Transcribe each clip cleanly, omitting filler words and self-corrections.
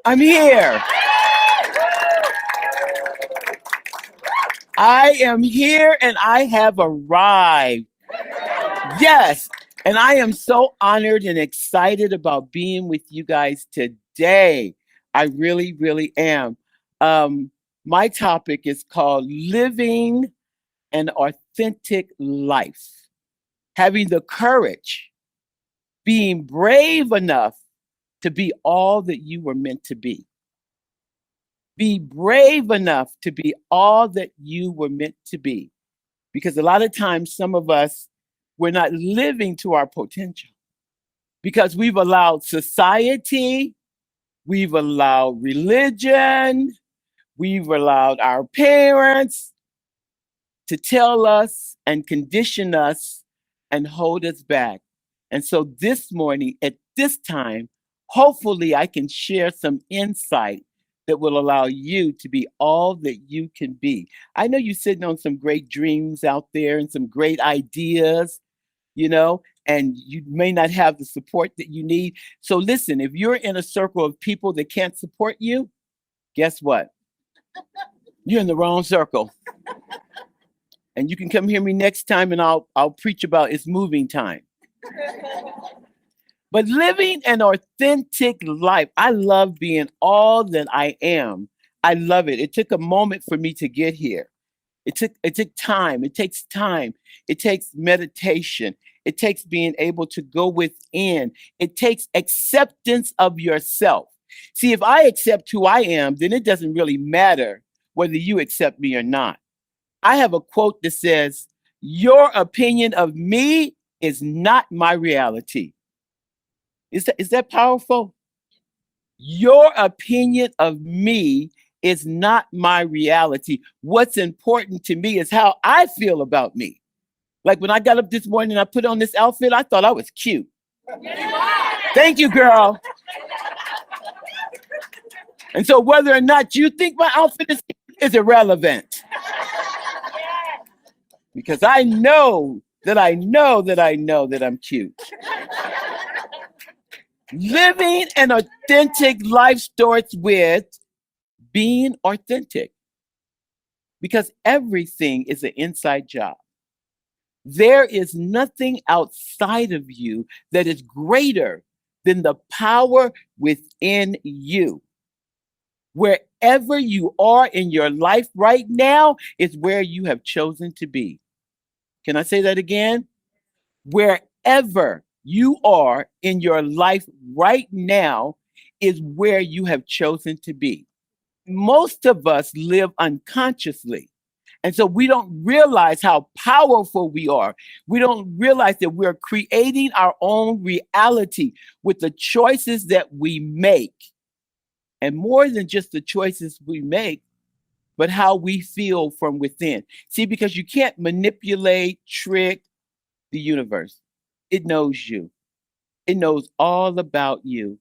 I'm here. I am here and I have arrived. Yes. And I am so honored and excited about being with you guys today. I really, really am. Um, my topic is called Living an Authentic Life. Having the courage, being brave enough to be all that you were meant to be. Be brave enough to be all that you were meant to be. Because a lot of times, some of us, we're not living to our potential because we've allowed society, we've allowed religion, we've allowed our parents to tell us and condition us and hold us back. And so this morning, at this time, hopefully I can share some insight that will allow you to be all that you can be. I know you're sitting on some great dreams out there and some great ideas, and you may not have the support that you need. So listen, if you're in a circle of people that can't support you, guess what? You're in the wrong circle. And you can come hear me next time and I'll preach about it's moving time. But living an authentic life, I love being all that I am. I love it. It took a moment for me to get here. It took time. It takes time. It takes meditation. It takes being able to go within. It takes acceptance of yourself. See, if I accept who I am, then it doesn't really matter whether you accept me or not. I have a quote that says, "Your opinion of me is not my reality." Is that powerful? Your opinion of me is not my reality. What's important to me is how I feel about me. Like when I got up this morning and I put on this outfit, I thought I was cute. Thank you, girl. And so whether or not you think my outfit is irrelevant. Because I know that I'm cute. Living an authentic life starts with being authentic because everything is an inside job. There is nothing outside of you that is greater than the power within you. Wherever you are in your life right now is where you have chosen to be. Can I say that again? Wherever you are in your life right now is where you have chosen to be. Most of us live unconsciously. And so we don't realize how powerful we are. We don't realize that we're creating our own reality with the choices that we make. And more than just the choices we make, but how we feel from within. See, because you can't manipulate, trick the universe. It knows you. It knows all about you.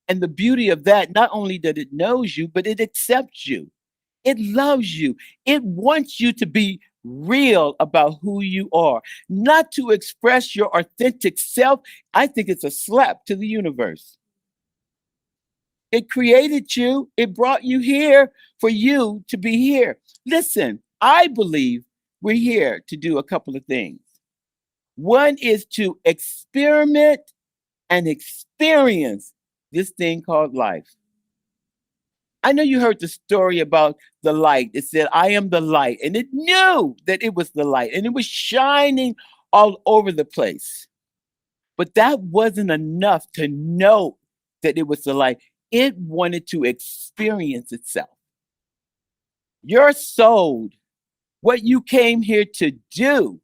And the beauty of that, not only that it knows you, but it accepts you. It loves you. It wants you to be real about who you are, not to express your authentic self. I think it's a slap to the universe. It created you. It brought you here for you to be here. Listen, I believe we're here to do a couple of things. One is to experiment and experience this thing called life. I know you heard the story about the light. It said, "I am the light." And it knew that it was the light and it was shining all over the place. But that wasn't enough to know that it was the light. It wanted to experience itself. Your soul, what you came here to do,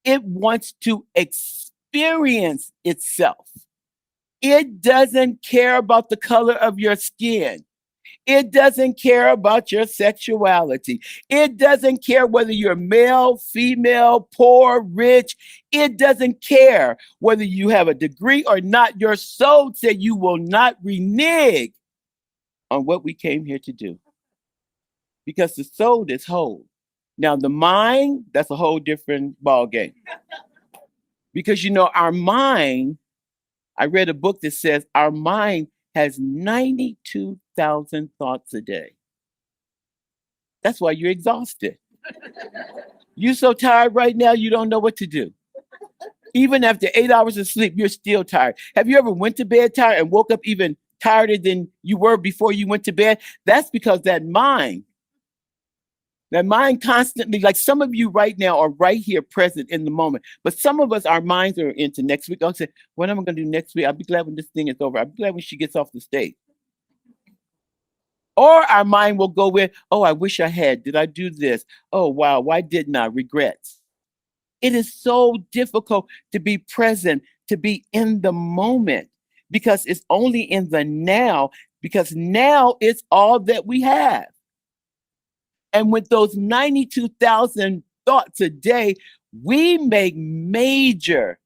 it wants to experience itself. It doesn't care about the color of your skin. It doesn't care about your sexuality. It doesn't care whether you're male, female, poor, rich. It doesn't care whether you have a degree or not. Your soul said you will not renege on what we came here to do. Because the soul is whole. Now, the mind, that's a whole different ball game. Because our mind, I read a book that says our mind has 92,000 thoughts a day. That's why you're exhausted. You're so tired right now, you don't know what to do. Even after 8 hours of sleep, you're still tired. Have you ever went to bed tired and woke up even tireder than you were before you went to bed? That's because that mind constantly, like some of you right now are right here present in the moment. But some of us, our minds are into next week. I'll say, what am I going to do next week? I'll be glad when this thing is over. I'll be glad when she gets off the stage. Or our mind will go with, oh, I wish I had. Did I do this? Oh, wow. Why didn't I? Regrets. It is so difficult to be present, to be in the moment, because it's only in the now, because now it's all that we have. And with those 92,000 thoughts a day, we make major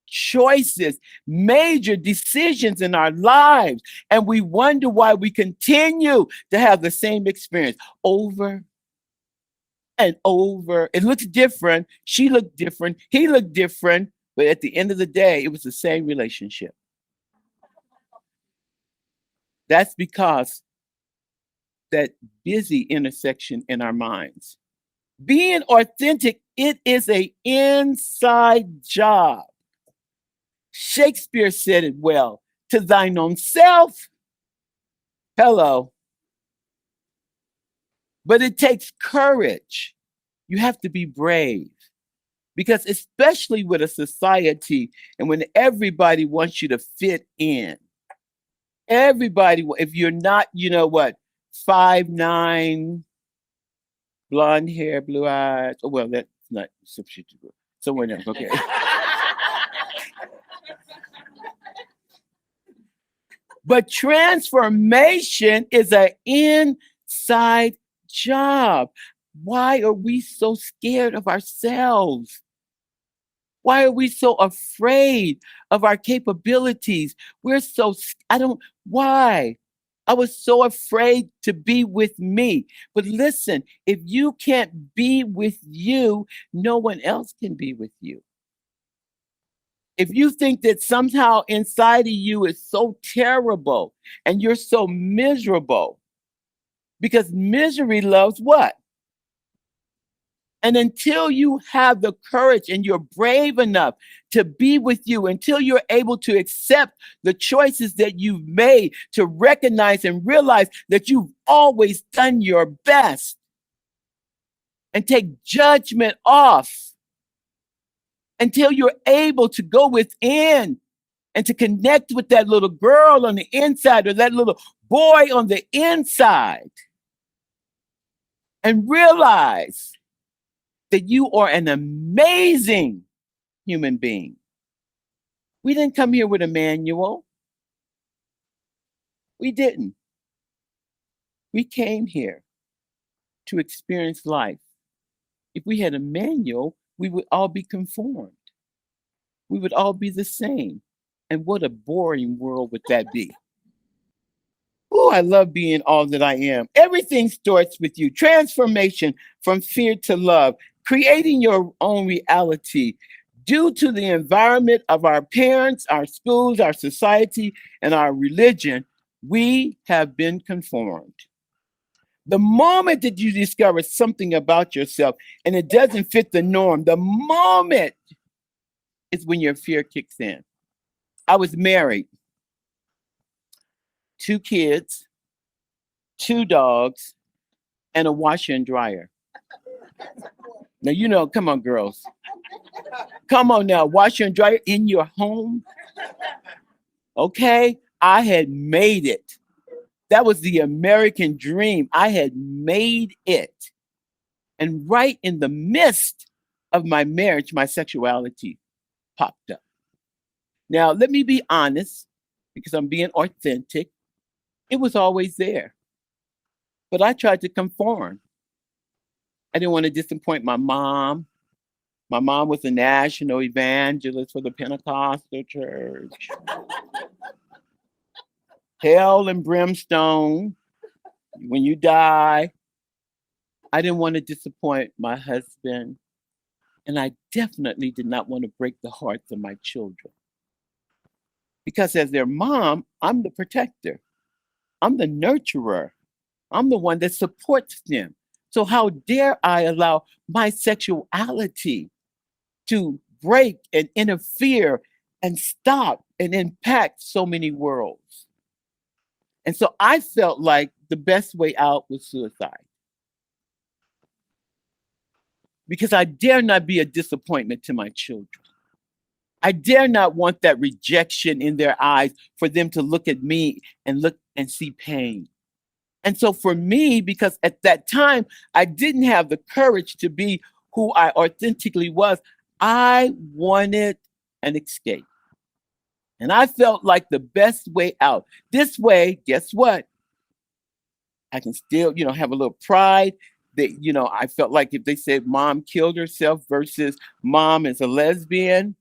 choices, major decisions in our lives. And we wonder why we continue to have the same experience over and over. It looks different. She looked different. He looked different. But at the end of the day, it was the same relationship. That's because that busy intersection in our minds. Being authentic, it is an inside job. Shakespeare said it well, to thine own self. Hello. But it takes courage. You have to be brave. Because especially with a society and when everybody wants you to fit in, everybody, if you're not, 5'9", blonde hair, blue eyes. Oh, well, that's not substitute. Someone else, okay. But transformation is an inside job. Why are we so scared of ourselves? Why are we so afraid of our capabilities? Why? I was so afraid to be with me. But listen, if you can't be with you, no one else can be with you. If you think that somehow inside of you is so terrible and you're so miserable, because misery loves what? And until you have the courage and you're brave enough to be with you, until you're able to accept the choices that you've made, to recognize and realize that you've always done your best, and take judgment off, until you're able to go within and to connect with that little girl on the inside or that little boy on the inside and realize that you are an amazing human being. We didn't come here with a manual. We didn't. We came here to experience life. If we had a manual, we would all be conformed. We would all be the same. And what a boring world would that be? Oh, I love being all that I am. Everything starts with you. Transformation from fear to love, creating your own reality. Due to the environment of our parents, our schools, our society, and our religion, we have been conformed. The moment that you discover something about yourself and it doesn't fit the norm, the moment is when your fear kicks in. I was married, 2 kids, 2 dogs, and a washer and dryer. Now, come on, girls. Come on now, washer and dryer in your home. Okay? I had made it. That was the American dream. I had made it. And right in the midst of my marriage, my sexuality popped up. Now, let me be honest, because I'm being authentic. It was always there. But I tried to conform. I didn't want to disappoint my mom. My mom was a national evangelist for the Pentecostal church. Hell and brimstone when you die. I didn't want to disappoint my husband, and I definitely did not want to break the hearts of my children. Because as their mom, I'm the protector, I'm the nurturer, I'm the one that supports them. So, how dare I allow my sexuality to break and interfere and stop and impact so many worlds? And so I felt like the best way out was suicide because I dare not be a disappointment to my children. I dare not want that rejection in their eyes for them to look at me and look and see pain. And so for me, because at that time I didn't have the courage to be who I authentically was, I wanted an escape. And I felt like the best way out. This way, guess what? I can still, have a little pride that, I felt like if they said mom killed herself versus mom is a lesbian,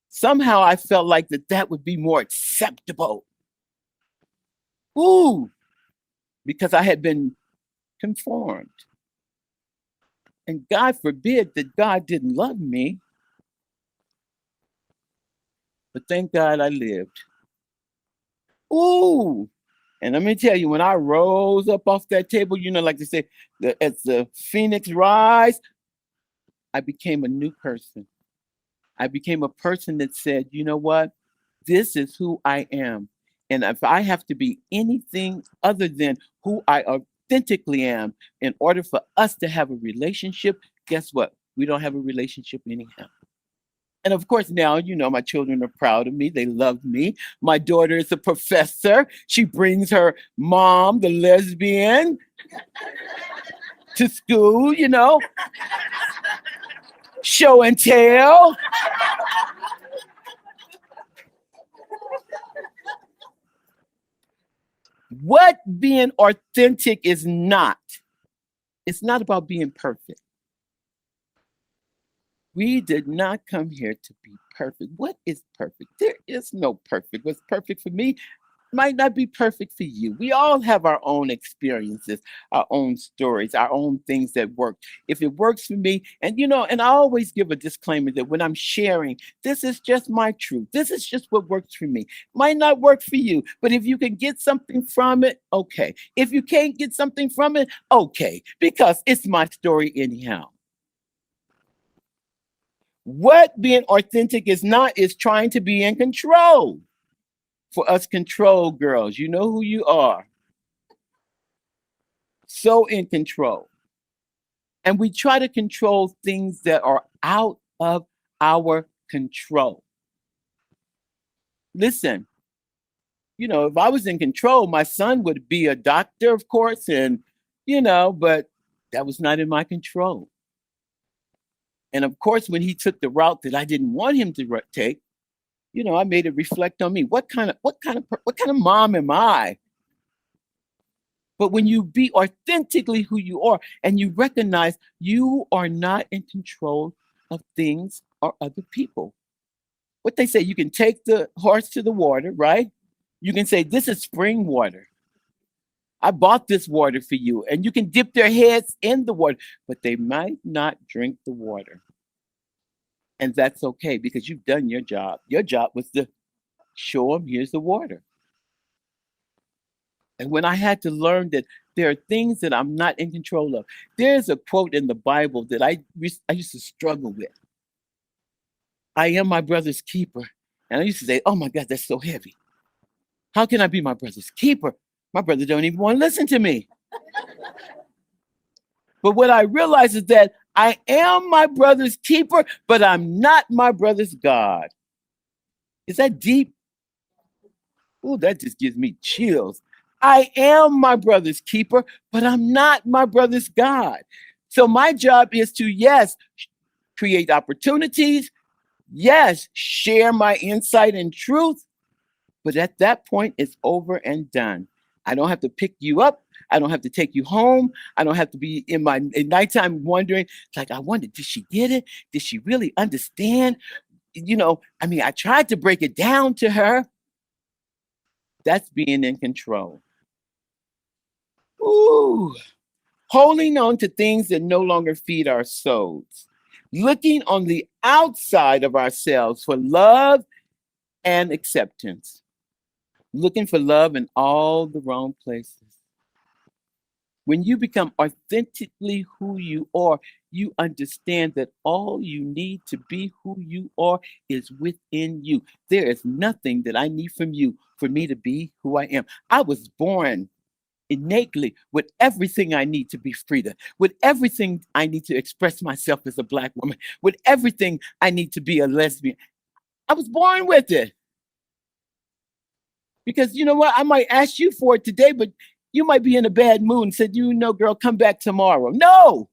somehow I felt like that would be more acceptable. Ooh, because I had been conformed. And God forbid that God didn't love me, but thank God I lived. Ooh, and let me tell you, when I rose up off that table, like they say, as the phoenix rise, I became a new person. I became a person that said, you know what? This is who I am. And if I have to be anything other than who I authentically am in order for us to have a relationship, guess what? We don't have a relationship anyhow. And of course, now, my children are proud of me. They love me. My daughter is a professor. She brings her mom, the lesbian, to school, show and tell. What being authentic is not, it's not about being perfect. We did not come here to be perfect. What is perfect? There is no perfect. What's perfect for me might not be perfect for you. We all have our own experiences, our own stories, our own things that work. If it works for me, and I always give a disclaimer that when I'm sharing, this is just my truth. This is just what works for me. Might not work for you, but if you can get something from it, okay. If you can't get something from it, okay, because it's my story anyhow. What being authentic is not is trying to be in control. For us control girls, you know who you are. So in control. And we try to control things that are out of our control. Listen, if I was in control, my son would be a doctor, of course, and, but that was not in my control. And of course, when he took the route that I didn't want him to take, I made it reflect on me. What kind of mom am I? But when you be authentically who you are and you recognize you are not in control of things or other people. What they say, you can take the horse to the water, right? You can say, this is spring water. I bought this water for you. And you can dip their heads in the water, but they might not drink the water. And that's okay because you've done your job. Your job was to show them, here's the water. And when I had to learn that there are things that I'm not in control of, there's a quote in the Bible that I used to struggle with. I am my brother's keeper. And I used to say, oh my God, that's so heavy. How can I be my brother's keeper? My brother don't even want to listen to me. But what I realize is that I am my brother's keeper, but I'm not my brother's God. Is that deep? Oh, that just gives me chills. I am my brother's keeper, but I'm not my brother's God. So my job is to, yes, create opportunities. Yes, share my insight and truth. But at that point, it's over and done. I don't have to pick you up. I don't have to take you home. I don't have to be in my nighttime wondering, like, I wonder, did she get it? Did she really understand? I tried to break it down to her. That's being in control. Ooh. holding on to things that no longer feed our souls, looking on the outside of ourselves for love and acceptance, looking for love in all the wrong places. When you become authentically who you are, you understand that all you need to be who you are is within you. There is nothing that I need from you for me to be who I am. I was born innately with everything I need to be Frida, with everything I need to express myself as a Black woman, with everything I need to be a lesbian. I was born with it. Because you know what? I might ask you for it today, but you might be in a bad mood and said, you know, girl, come back tomorrow. No,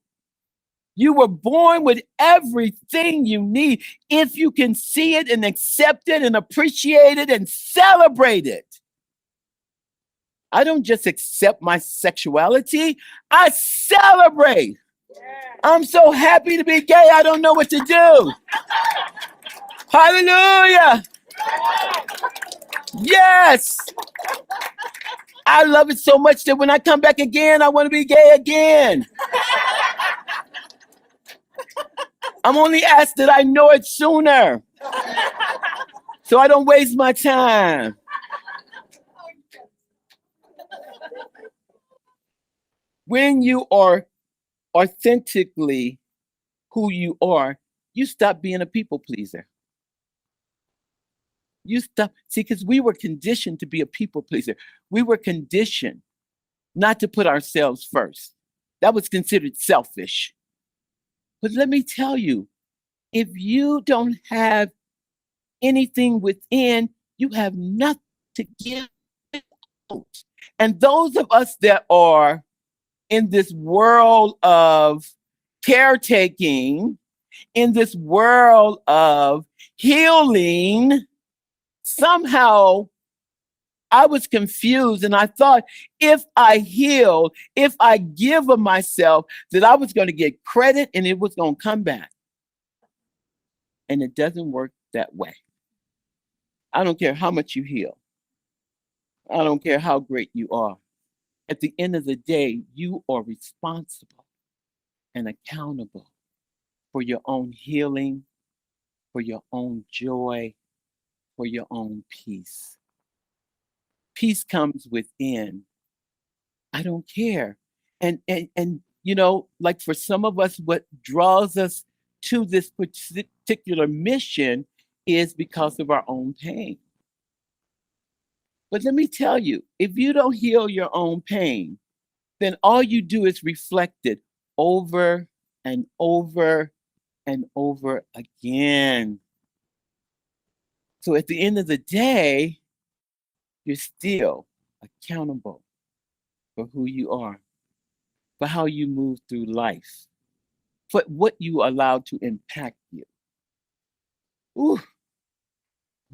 you were born with everything you need if you can see it and accept it and appreciate it and celebrate it. I don't just accept my sexuality, I celebrate. I'm so happy to be gay, I don't know what to do. Hallelujah. Yes. I love it so much that when I come back again, I want to be gay again. I'm only asked that I know it sooner so I don't waste my time. When you are authentically who you are, you stop being a people pleaser. You stop, see, because we were conditioned to be a people pleaser. We were conditioned not to put ourselves first. That was considered selfish. But let me tell you, if you don't have anything within, you have nothing to give out. And those of us that are in this world of caretaking, in this world of healing, somehow I was confused and I thought if I heal, if I give of myself, that I was going to get credit and it was going to come back. And it doesn't work that way. I don't care how much you heal. I don't care how great you are. At the end of the day, you are responsible and accountable for your own healing, for your own joy, for your own peace. Peace comes within. I don't care. And you know, like for some of us, what draws us to this particular mission is because of our own pain. But let me tell you, if you don't heal your own pain, then all you do is reflect it over and over and over again. So at the end of the day, you're still accountable for who you are, for how you move through life, for what you allow to impact you. Ooh.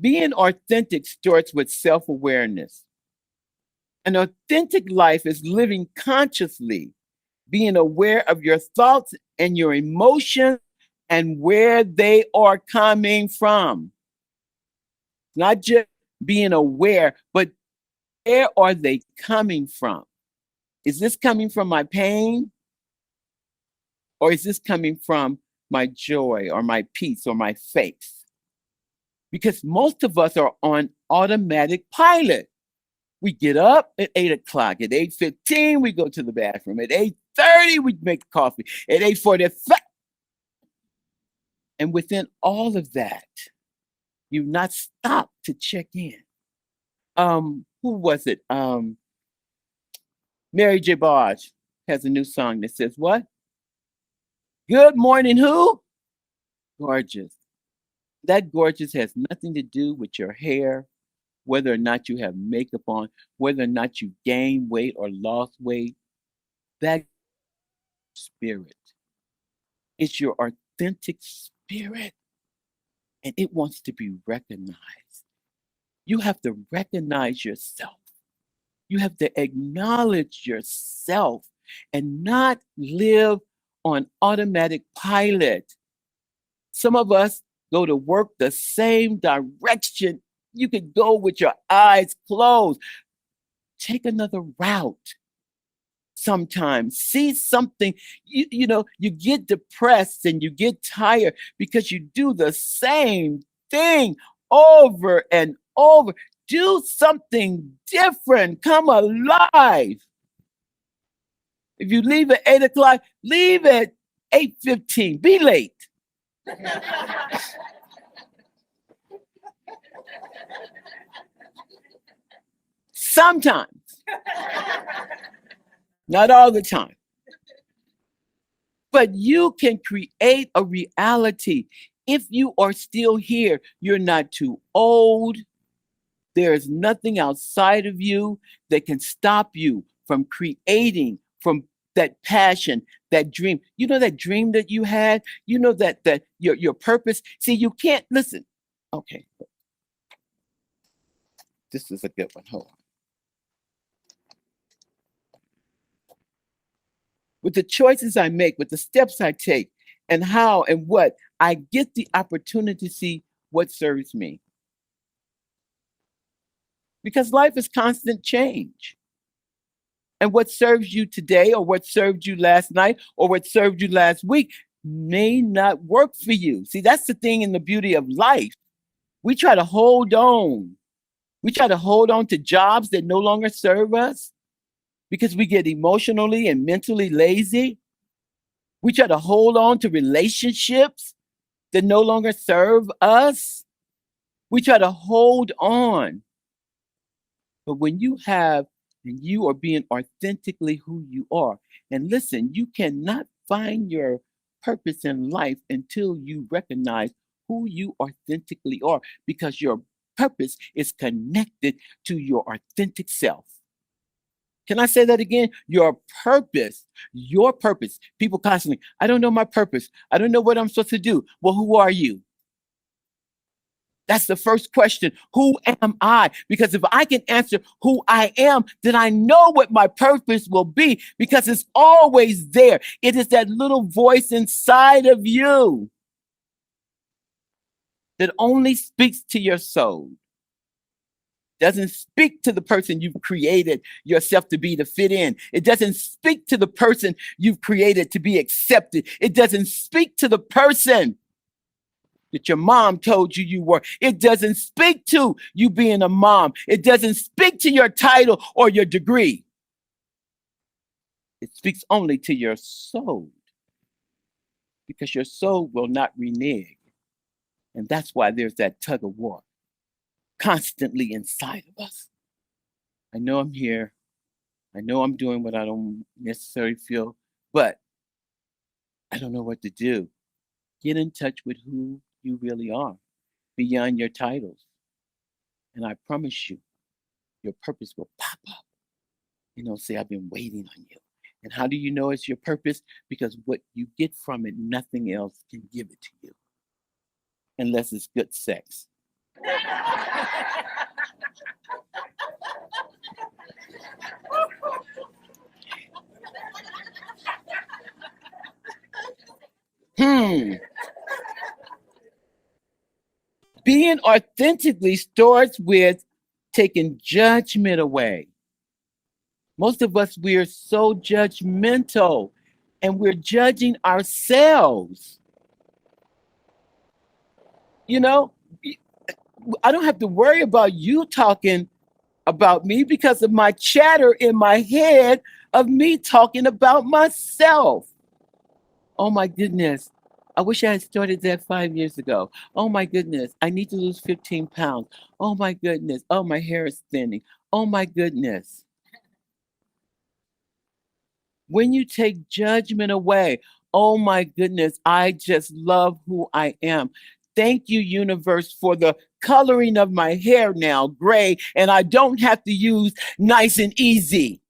Being authentic starts with self awareness. An authentic life is living consciously, being aware of your thoughts and your emotions and where they are coming from. Not just being aware, but where are they coming from? Is this coming from my pain? Or is this coming from my joy or my peace or my faith? Because most of us are on automatic pilot. We get up at 8 o'clock. At 8:15, we go to the bathroom. At 8:30, we make coffee. At 8:45. And within all of that, you've not stopped to check in. Who was it? Mary J. Blige has a new song that says, what? Good morning, who? Gorgeous. That gorgeous has nothing to do with your hair, whether or not you have makeup on, whether or not you gained weight or lost weight. That spirit, it's your authentic spirit, and it wants to be recognized. You have to recognize yourself. You have to acknowledge yourself and not live on automatic pilot. Some of us go to work the same direction. You could go with your eyes closed. Take another route. sometimes. See something, you get depressed and you get tired because you do the same thing over and over. Do something different. Come alive. If you leave at 8 o'clock, leave at 8:15. Be late. Sometimes, not all the time. But you can create a reality. If you are still here, you're not too old. There is nothing outside of you that can stop you from creating, from that passion, that dream. You know that dream that you had? You know that your purpose. See, you can't listen. Okay. This is a good one. Hold on. With the choices I make, with the steps I take, and how and what, I get the opportunity to see what serves me. Because life is constant change. And what serves you today, or what served you last night, or what served you last week may not work for you. See, that's the thing in the beauty of life. We try to hold on. We try to hold on to jobs that no longer serve us because we get emotionally and mentally lazy. We try to hold on to relationships that no longer serve us. We try to hold on. But when you have and you are being authentically who you are, and listen, you cannot find your purpose in life until you recognize who you authentically are, because your purpose is connected to your authentic self. Can I say that again? Your purpose, your purpose. People constantly, I don't know my purpose. I don't know what I'm supposed to do. Well, who are you? That's the first question. Who am I? Because if I can answer who I am, then I know what my purpose will be, because it's always there. It is that little voice inside of you that only speaks to your soul. Doesn't speak to the person you've created yourself to be, to fit in. It doesn't speak to the person you've created to be accepted. It doesn't speak to the person that your mom told you you were. It doesn't speak to you being a mom. It doesn't speak to your title or your degree. It speaks only to your soul, because your soul will not renege. And that's why there's that tug of war constantly inside of us. I know I'm here. I know I'm doing what I don't necessarily feel, but I don't know what to do. Get in touch with who you really are beyond your titles. And I promise you, your purpose will pop up. Say, I've been waiting on you. And how do you know it's your purpose? Because what you get from it, nothing else can give it to you. Unless it's good sex. Being authentically starts with taking judgment away. Most of us, we're so judgmental, and we're judging ourselves. I don't have to worry about you talking about me because of my chatter in my head of me talking about myself. Oh my goodness. I wish I had started that 5 years ago. Oh my goodness. I need to lose 15 pounds. Oh my goodness. Oh, my hair is thinning. Oh my goodness. When you take judgment away, oh my goodness, I just love who I am. Thank you, universe, for the coloring of my hair now gray, and I don't have to use nice and easy.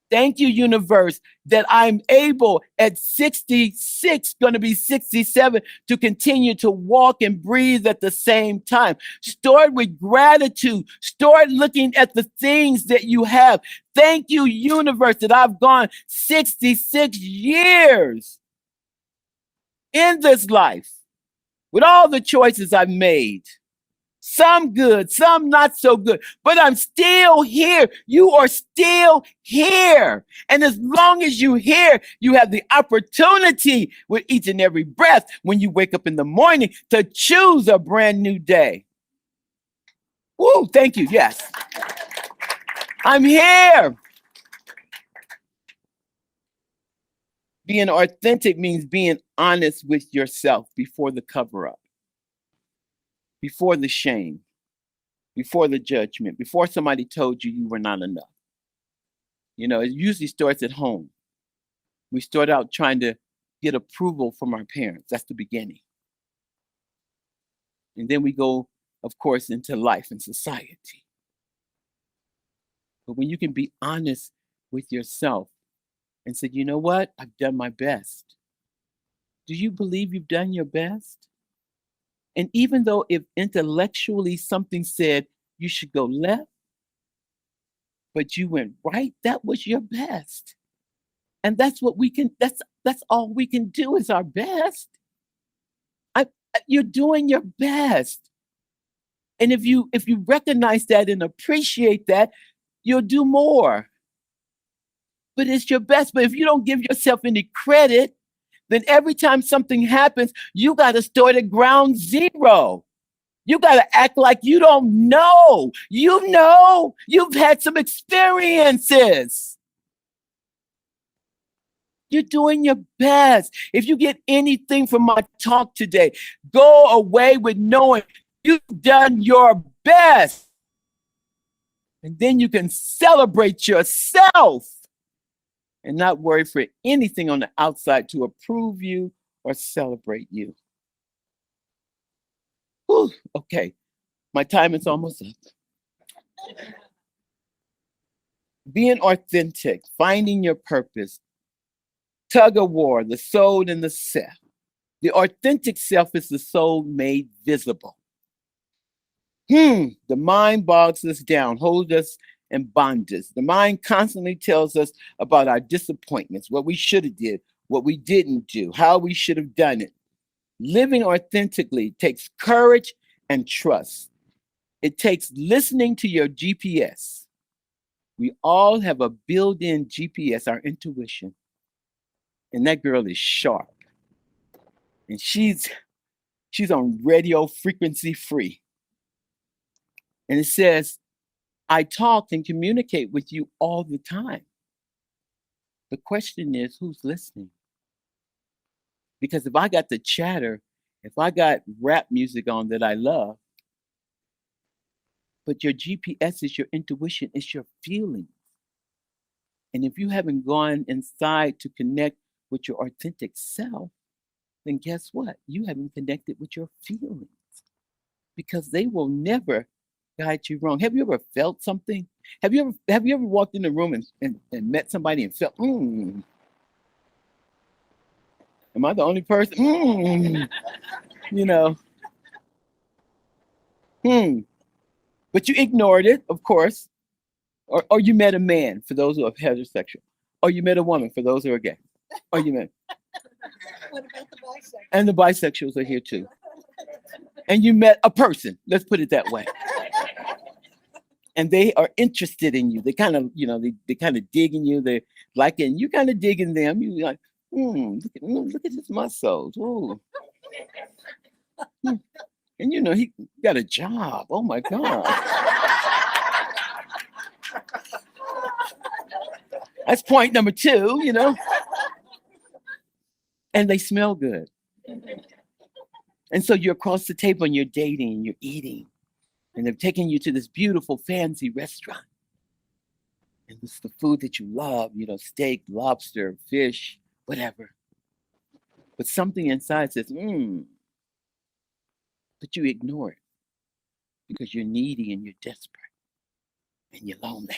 Thank you, universe, that I'm able at 66, going to be 67, to continue to walk and breathe at the same time. Start with gratitude. Start looking at the things that you have. Thank you, universe, that I've gone 66 years in this life with all the choices I've made. Some good, some not so good, but I'm still here. You are still here. And as long as you're here, you have the opportunity with each and every breath when you wake up in the morning to choose a brand new day. Woo, thank you. Yes, I'm here. Being authentic means being honest with yourself before the cover up, before the shame, before the judgment, before somebody told you you were not enough. You know, it usually starts at home. We start out trying to get approval from our parents. That's the beginning. And then we go, of course, into life and society. But when you can be honest with yourself and say, you know what? I've done my best. Do you believe you've done your best? And even though if intellectually something said you should go left, but you went right, that was your best. And that's what we can, that's all we can do is our best. I, you're doing your best. And if you recognize that and appreciate that, you'll do more. But it's your best. But if you don't give yourself any credit, then every time something happens, you got to start at ground zero. You got to act like you don't know. You know, you've had some experiences. You're doing your best. If you get anything from my talk today, go away with knowing you've done your best. And then you can celebrate yourself and not worry for anything on the outside to approve you or celebrate you. Whew, okay, my time is almost up. Being authentic, finding your purpose, tug of war, the soul and the self. The authentic self is the soul made visible. The mind bogs us down, holds us in bondage. The mind constantly tells us about our disappointments, what we should have did, what we didn't do, how we should have done it. Living authentically takes courage and trust. It takes listening to your GPS. We all have a built-in GPS, our intuition. And that girl is sharp. And she's on radio frequency free. And it says, I talk and communicate with you all the time. The question is, who's listening? Because if I got the chatter, if I got rap music on that I love, but your GPS is your intuition, it's your feelings. And if you haven't gone inside to connect with your authentic self, then guess what? You haven't connected with your feelings because they will never guide you wrong. Have you ever felt something? Have you ever walked in the room and met somebody and felt, am I the only person? You know. But you ignored it, of course. Or you met a man for those who are heterosexual. Or you met a woman for those who are gay. Or you met. What about the bisexual? And the bisexuals are here too. And you met a person, let's put it that way. And they are interested in you. They kind of, they kind of dig in you. They like it, and you kind of dig in them. You like, look at his muscles. Ooh. And he got a job. Oh my God. That's point number 2, And they smell good. And so you're across the table and you're dating and you're eating. And they're taking you to this beautiful fancy restaurant. And it's the food that you love, steak, lobster, fish, whatever. But something inside says, but you ignore it because you're needy and you're desperate and you're lonely.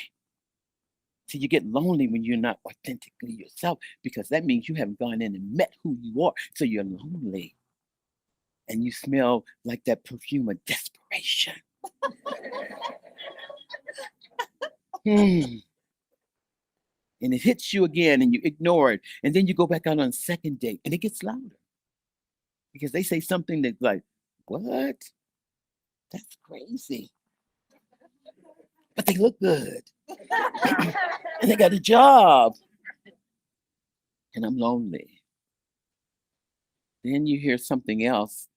So you get lonely when you're not authentically yourself because that means you haven't gone in and met who you are. So you're lonely. And you smell like that perfume of desperation. And it hits you again and you ignore it. And then you go back out on a second date and it gets louder. Because they say something that's like, what? That's crazy. But they look good. And they got a job. And I'm lonely. Then you hear something else.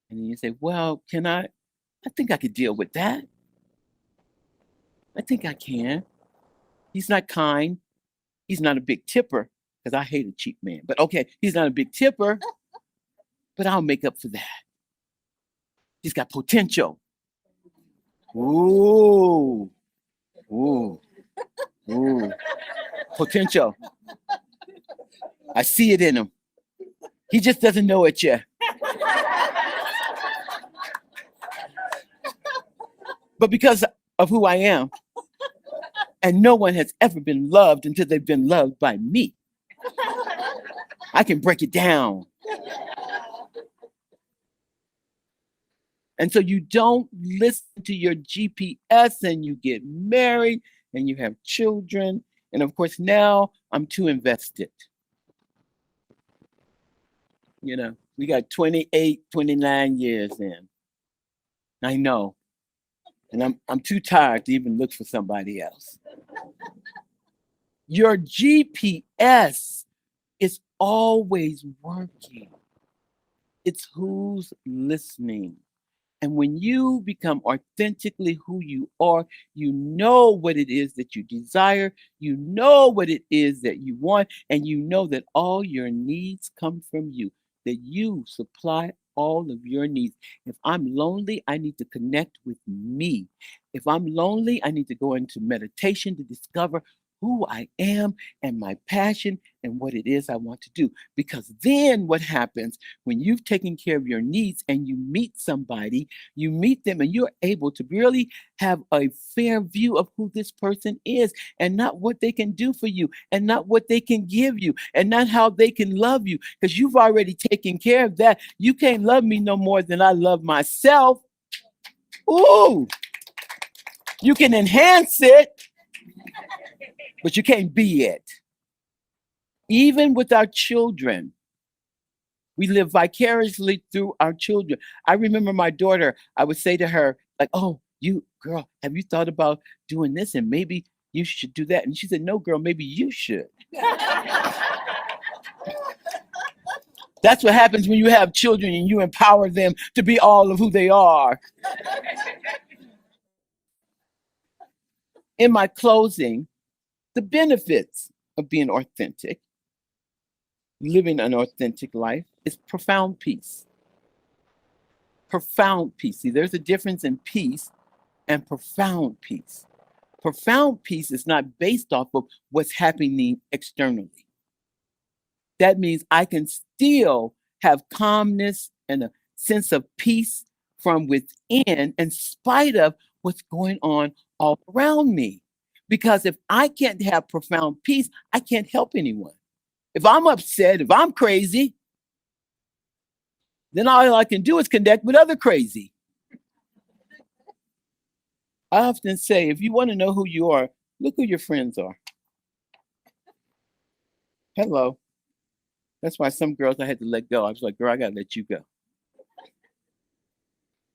And then you say, well, I think I could deal with that. I think I can. He's not kind. He's not a big tipper because I hate a cheap man. But okay, he's not a big tipper, but I'll make up for that. He's got potential. Ooh, ooh, ooh. Potential. I see it in him. He just doesn't know it yet. But because of who I am, and no one has ever been loved until they've been loved by me, I can break it down. And so you don't listen to your GPS and you get married and you have children. And of course, now I'm too invested. You know, we got 28, 29 years in. I know. And I'm too tired to even look for somebody else. Your GPS is always working. It's who's listening. And when you become authentically who you are, you know what it is that you desire, you know what it is that you want, and you know that all your needs come from you, that you supply all of your needs. If I'm lonely, I need to connect with me. If I'm lonely, I need to go into meditation to discover who I am and my passion and what it is I want to do. Because then what happens when you've taken care of your needs and you meet somebody, you meet them and you're able to really have a fair view of who this person is and not what they can do for you and not what they can give you and not how they can love you because you've already taken care of that. You can't love me no more than I love myself. Ooh, you can enhance it, but you can't be it. Even with our children, we live vicariously through our children. I remember my daughter, I would say to her, like, oh, you girl, have you thought about doing this? And maybe you should do that. And she said, no, girl, maybe you should. That's what happens when you have children and you empower them to be all of who they are. In my closing, the benefits of being authentic, living an authentic life, is profound peace. Profound peace. See, there's a difference in peace and profound peace. Profound peace is not based off of what's happening externally. That means I can still have calmness and a sense of peace from within in spite of what's going on all around me. Because if I can't have profound peace, I can't help anyone. If I'm upset, if I'm crazy, then all I can do is connect with other crazy. I often say, if you want to know who you are, look who your friends are. Hello. That's why some girls I had to let go. I was like, girl, I got to let you go.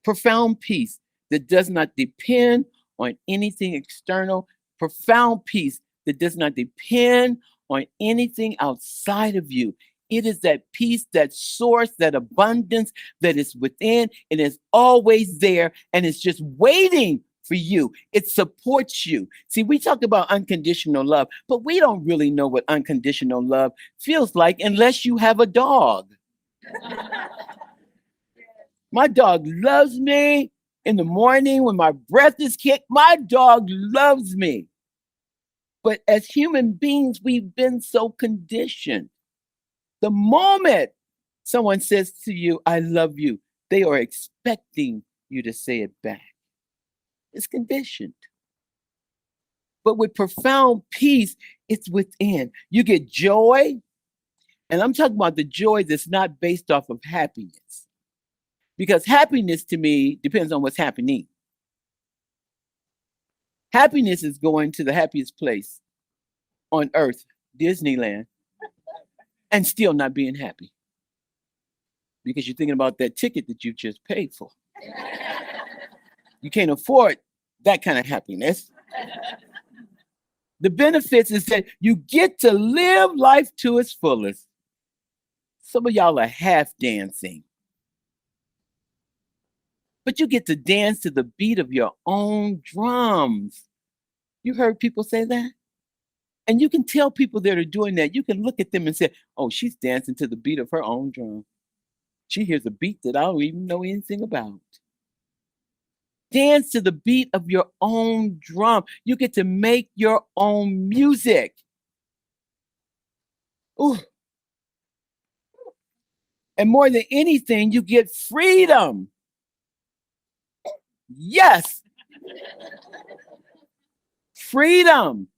Profound peace that does not depend on anything external. Profound peace that does not depend on anything outside of you. It is that peace, that source, that abundance that is within. It is always there and it's just waiting for you. It supports you. See, we talk about unconditional love, but we don't really know what unconditional love feels like unless you have a dog. My dog loves me in the morning when my breath is kicked. My dog loves me. But as human beings, we've been so conditioned. The moment someone says to you, I love you, they are expecting you to say it back. It's conditioned. But with profound peace, it's within. You get joy, and I'm talking about the joy that's not based off of happiness. Because happiness to me depends on what's happening. Happiness is going to the happiest place on earth, Disneyland, and still not being happy. Because you're thinking about that ticket that you just paid for. You can't afford that kind of happiness. The benefits is that you get to live life to its fullest. Some of y'all are half dancing, but you get to dance to the beat of your own drums. You heard people say that? And you can tell people that are doing that, you can look at them and say, oh, she's dancing to the beat of her own drum. She hears a beat that I don't even know anything about. Dance to the beat of your own drum. You get to make your own music. Ooh. And more than anything, you get freedom. Yes. Freedom.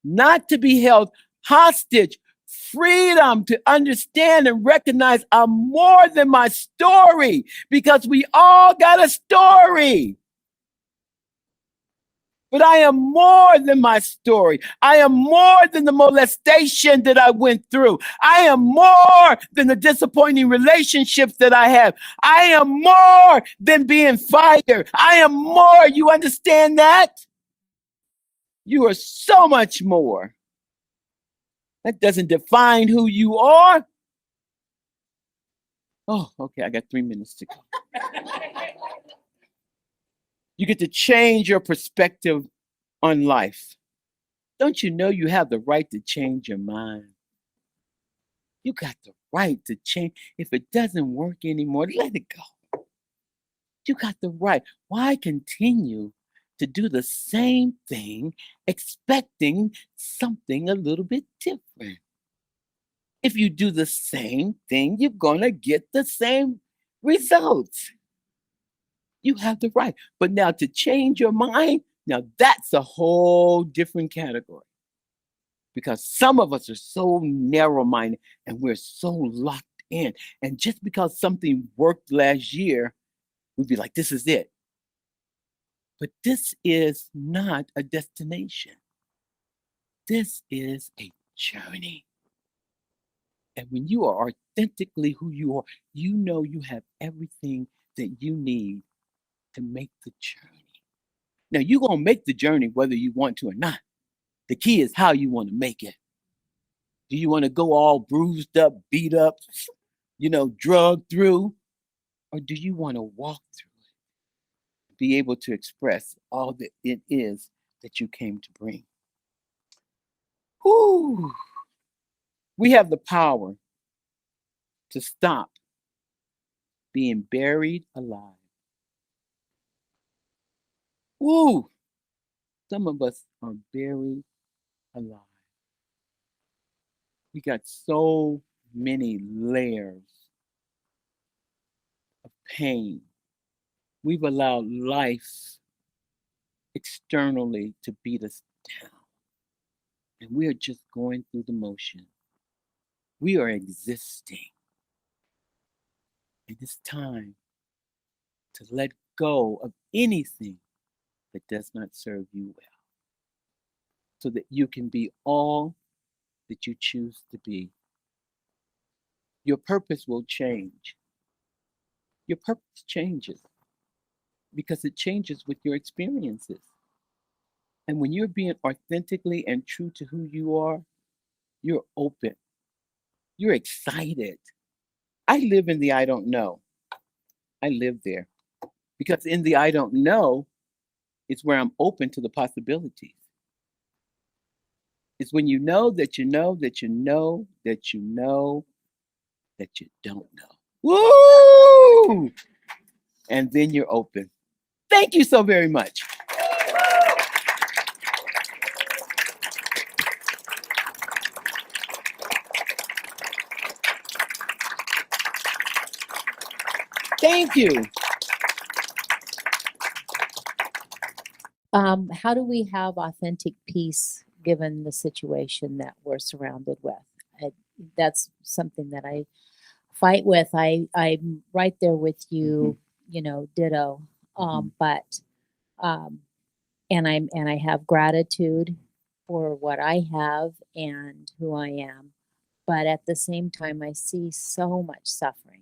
Not to be held hostage. Freedom to understand and recognize I'm more than my story, because we all got a story. But I am more than my story. I am more than the molestation that I went through. I am more than the disappointing relationships that I have. I am more than being fired. I am more. You understand that? You are so much more. That doesn't define who you are. Oh, okay, I got 3 minutes to go. You get to change your perspective on life. Don't you know you have the right to change your mind? You got the right to change. If it doesn't work anymore, let it go. You got the right. Why continue to do the same thing, expecting something a little bit different? If you do the same thing, you're going to get the same results. You have the right. But now to change your mind, now that's a whole different category. Because some of us are so narrow minded and we're so locked in. And just because something worked last year, we'd be like, this is it. But this is not a destination. This is a journey. And when you are authentically who you are, you know you have everything that you need to make the journey. Now, you're going to make the journey whether you want to or not. The key is how you want to make it. Do you want to go all bruised up, beat up, drugged through? Or do you want to walk through it, be able to express all that it is that you came to bring? Whew. We have the power to stop being buried alive. Woo! Some of us are buried alive. We got so many layers of pain. We've allowed life externally to beat us down. And we are just going through the motion. We are existing. And it's time to let go of anything that does not serve you well, so that you can be all that you choose to be. Your purpose will change. Your purpose changes because it changes with your experiences. And when you're being authentically and true to who you are, you're open. You're excited. I live in the I don't know. I live there because in the I don't know is where I'm open to the possibilities. It's when you know that you know that you know that you know that you don't know. Woo! And then you're open. Thank you so very much. Thank you. How do we have authentic peace given the situation that we're surrounded with? That's something that I fight with. I'm right there with you, ditto. But and I have gratitude for what I have and who I am. But at the same time, I see so much suffering.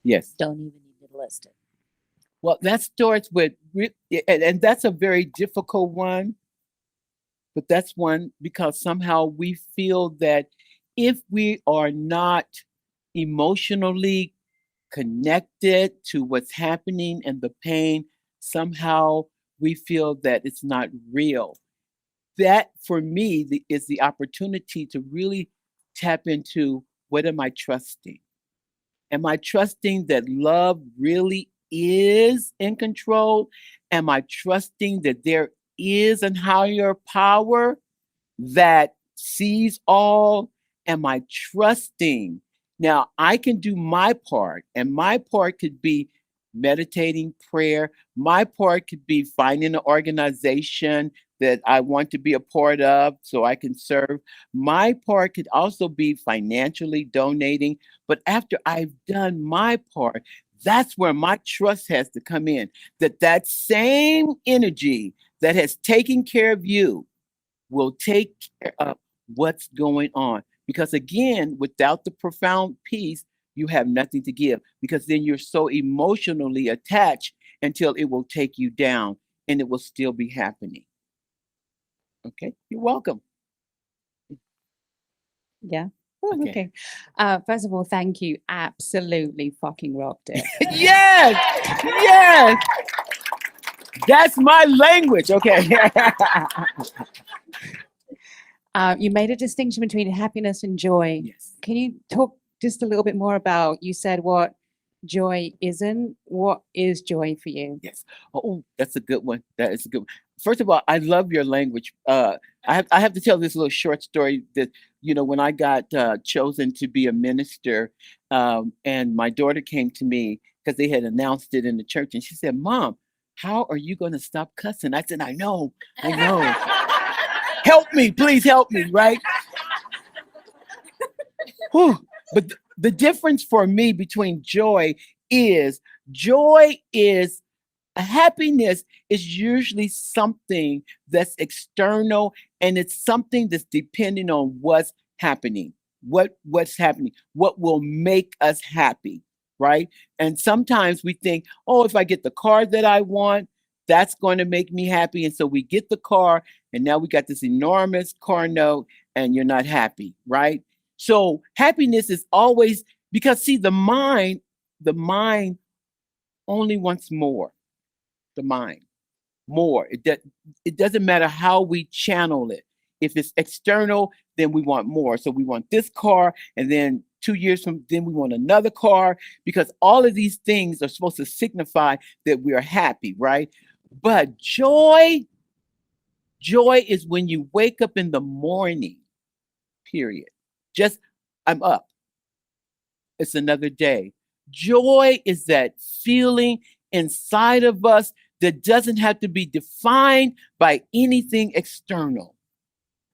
Yes. Don't even need to list it. Well, that starts with, and that's a very difficult one, but that's one because somehow we feel that if we are not emotionally connected to what's happening and the pain, somehow we feel that it's not real. That for me is the opportunity to really tap into, what am I trusting? Am I trusting that love really is in control? Am I trusting that there is an higher power that sees all? Am I trusting? Now, I can do my part, and my part could be meditating prayer. My part could be finding an organization that I want to be a part of so I can serve. My part could also be financially donating. But after I've done my part, that's where my trust has to come in, that that same energy that has taken care of you will take care of what's going on. Because again, without the profound peace, you have nothing to give because then you're so emotionally attached until it will take you down and it will still be happening. Okay, you're welcome. Yeah. Oh, Okay. okay. First of all, thank you. Absolutely fucking rocked it. Yes, yes, that's my language. Okay. You made a distinction between happiness and joy. Yes. Can you talk just a little bit more about, you said what joy isn't? What is joy for you? Yes. Oh, that's a good one. That is a good one. First of all, I love your language. I have to tell this little short story that, when I got chosen to be a minister, and my daughter came to me because they had announced it in the church, and she said, "Mom, how are you going to stop cussing?" I said, I know. Help me, please help me, right? Whew. But the difference for me between is joy is happiness is usually something that's external, and it's something that's depending on what's happening, what will make us happy, right? And sometimes we think, oh, if I get the car that I want, that's going to make me happy, and so we get the car, and now we got this enormous car note, and you're not happy, right? So happiness is always, because see, the mind only wants more. The mind more. It doesn't matter how we channel it. If it's external, then we want more. So we want this car, and then 2 years from then we want another car, because all of these things are supposed to signify that we are happy, right? But joy is when you wake up in the morning, period. Just, I'm up. It's another day. Joy is that feeling inside of us that doesn't have to be defined by anything external.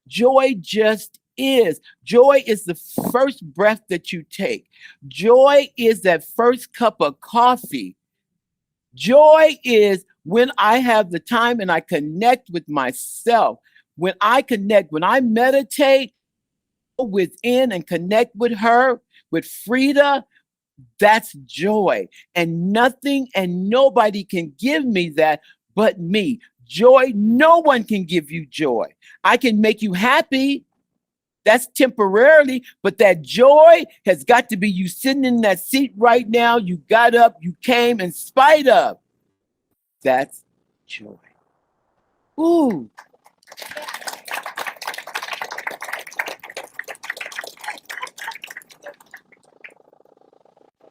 Joy just is. Joy is the first breath that you take. Joy is that first cup of coffee. Joy is when I have the time and I connect with myself. When I meditate within and connect with her, with Frida, that's joy. And nothing and nobody can give me that but me. Joy, no one can give you joy. I can make you happy. That's temporarily, but that joy has got to be you sitting in that seat right now. You got up, you came in spite of. That's joy. Ooh,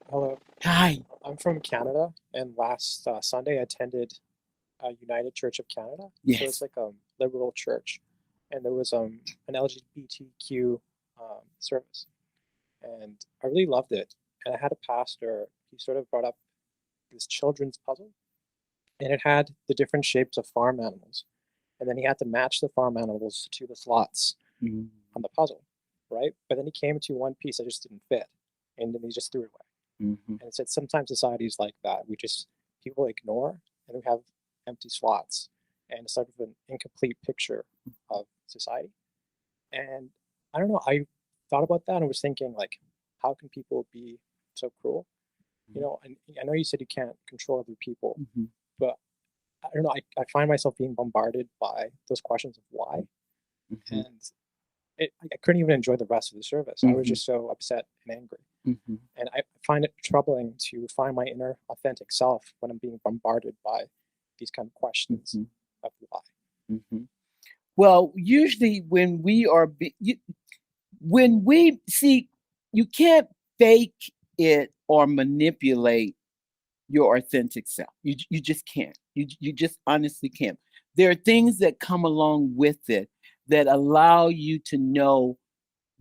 Hello, hi. I'm from Canada, and last Sunday I attended United Church of Canada. So Yes. it's like a liberal church, and there was an LGBTQ service, and I really loved it. And I had a pastor. He sort of brought up this children's puzzle, and it had the different shapes of farm animals, and then he had to match the farm animals to the slots Mhm. on the puzzle, right? But then he came to one piece that just didn't fit, and then he just threw it away. Mhm. And it said sometimes society is like that. People ignore, and we have empty slots, and it's sort of an incomplete picture of society. And I don't know, I thought about that and was thinking, like, how can people be so cruel? You know, and I know you said you can't control other people, Mhm. but I don't know. I find myself being bombarded by those questions of why, Mhm. and I couldn't even enjoy the rest of the service. I was Mhm. just so upset and angry, Mhm. and I find it troubling to find my inner authentic self when I'm being bombarded by these kind of questions Mhm. of why. Mhm. Well, usually when we are when we see, you can't fake it or manipulate your authentic self. You just can't. You just honestly can't. There are things that come along with it that allow you to know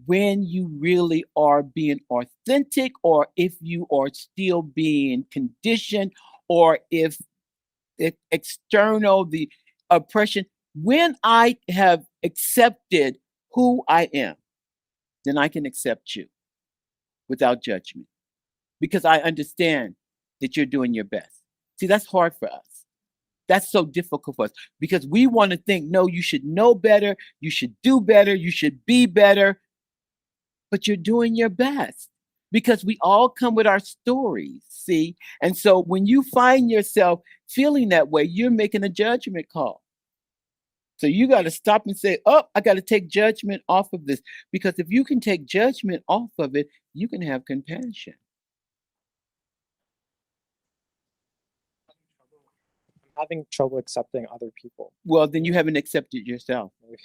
when you really are being authentic, or if you are still being conditioned, or if external, the oppression. When I have accepted who I am, then I can accept you without judgment, because I understand that you're doing your best. See, that's hard for us. That's so difficult for us because we want to think, no, you should know better, you should do better, you should be better, but you're doing your best because we all come with our stories, see? And so when you find yourself feeling that way, you're making a judgment call. So you got to stop and say, oh, I got to take judgment off of this. Because if you can take judgment off of it, you can have compassion. I'm having trouble accepting other people. Well, then you haven't accepted yourself. Maybe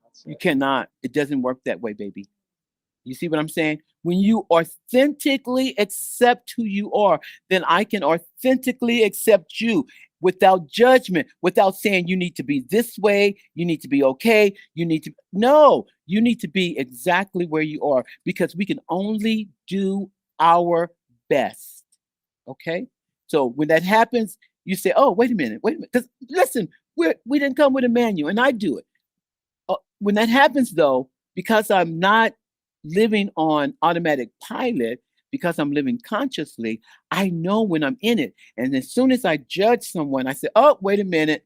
that's You it. cannot. It doesn't work that way, baby. You see what I'm saying? When you authentically accept who you are, then I can authentically accept you without judgment, without saying you need to be this way, you need to be okay, you need to. No, you need to be exactly where you are because we can only do our best. Okay? So when that happens, you say, oh, wait a minute. Because listen, we didn't come with a manual, and I do it. When that happens, though, because I'm not living on automatic pilot, because I'm living consciously, I know when I'm in it. And as soon as I judge someone, I say, oh, wait a minute.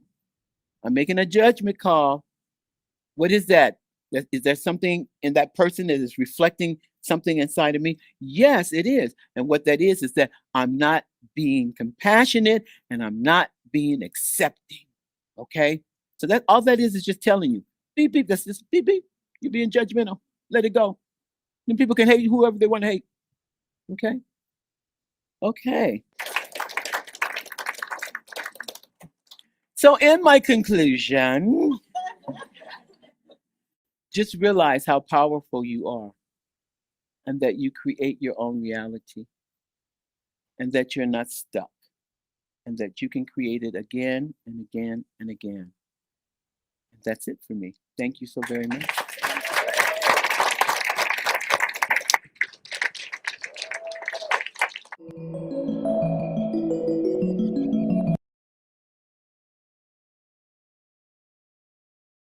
I'm making a judgment call. What is that? Is there something in that person that is reflecting something inside of me? Yes, it is. And what that is that I'm not being compassionate and I'm not being accepting. Okay? So that all that is just telling you, beep, beep, that's just beep, beep. You're being judgmental. Let it go. Then people can hate whoever they want to hate. Okay? Okay. So in my conclusion, just realize how powerful you are and that you create your own reality and that you're not stuck and that you can create it again and again and again. And that's it for me. Thank you so very much.